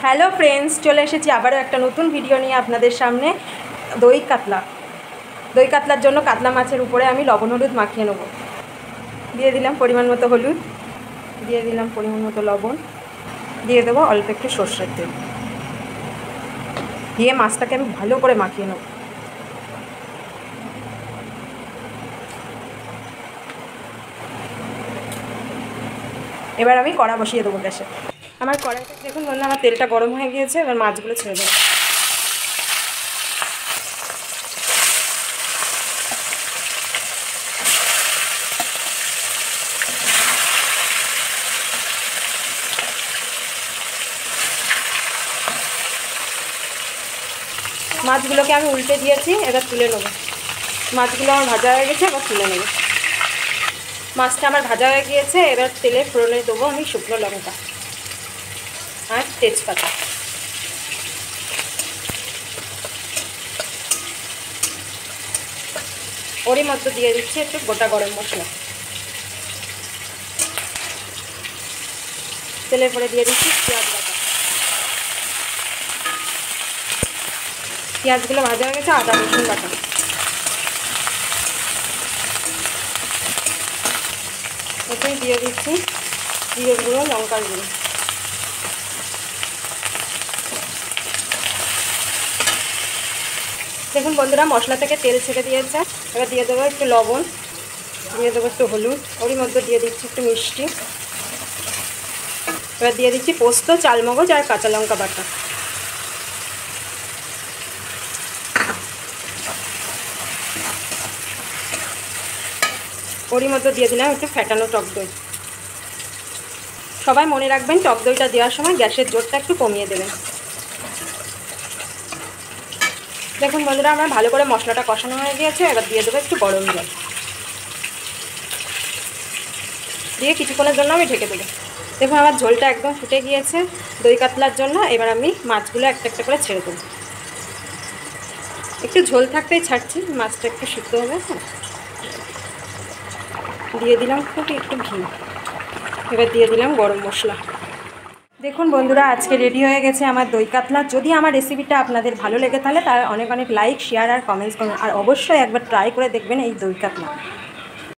Hello friends, চলে এসেছি আবারও একটা নতুন ভিডিও নিয়ে আপনাদের সামনে। দই কাতলার জন্য কাতলা মাছের উপরে আমি লবণ হলুদ মাখিয়ে নেব। দিয়ে দিলাম পরিমাণ মতো হলুদ, দিয়ে দিলাম পরিমাণ মতো লবণ, দিয়ে দেবো অল্প একটু সর্ষের তেল, দিয়ে মাছটাকে আমি ভালো করে মাখিয়ে নেব। এবার আমি কড়া বসিয়ে দেবো গ্যাসে। আমার কড়াইটা দেখুন বললাম, আমার তেলটা গরম হয়ে গিয়েছে। এবার মাছগুলো ছেড়ে দেবো। মাছগুলোকে আমি উল্টে দিয়েছি, এবার তুলে নেবো। মাছগুলো আমার ভাজা হয়ে গেছে, এবার তুলে নেবো। মাছটা আমার ভাজা হয়ে গিয়েছে। এবার তেলে ফোড়নে দেবো আমি শুকনো লঙ্কা আর তেজপাতা। ওরই মধ্যে দিয়ে দিচ্ছি একটু গোটা গরম মশলা। তেলের পরে দিয়ে দিচ্ছি পেঁয়াজ বাটা। পেঁয়াজগুলো ভাজা হয়ে গেছে। আদা রসুন বাটা, ওতেই দিয়ে দিচ্ছি জিরে গুঁড়ো, লঙ্কার গুঁড়ো। দেখুন বন্ধুরা, মশলা থেকে তেল ছেড়ে দিয়েছে। এবার দিয়ে দেবো একটু লবণ, দিয়ে দেবো একটু হলুদ, ওরই মধ্যে দিয়ে দিচ্ছি একটু মিষ্টি। এবার দিয়ে দিচ্ছি পোস্ত, চালমগজ আর কাঁচা লঙ্কা বাটা। ওরই মধ্যে দিয়ে দিলাম একটু ফ্যাটানো টক দই। সবাই মনে রাখবেন, টক দইটা দেওয়ার সময় গ্যাসের জোরটা একটু কমিয়ে দেবেন। দেখুন বন্ধুরা, আমার ভালো করে মশলাটা কষানো হয়ে গিয়েছে। এবার দিয়ে দেবো একটু গরম জল, দিয়ে কিছুক্ষণের জন্য আমি ঢেকে দেবো। দেখুন আমার ঝোলটা একদম ফুটে গিয়েছে দই কাতলার জন্য। এবার আমি মাছগুলো একটা একটা করে ছেড়ে দেবো। একটু ঝোল থাকতেই ছাড়ছি, মাছটা একটু সিদ্ধ হবে। দিয়ে দিলাম একটু ঘি। এবার দিয়ে দিলাম গরম মশলা। দেখুন বন্ধুরা, আজকে রেডি হয়ে গেছে আমার দই কাতলা। যদি আমার রেসিপিটা আপনাদের ভালো লেগে তাহলে তার অনেক অনেক লাইক, শেয়ার আর কমেন্টস করুন। আর অবশ্যই একবার ট্রাই করে দেখবেন এই দই কাতলা।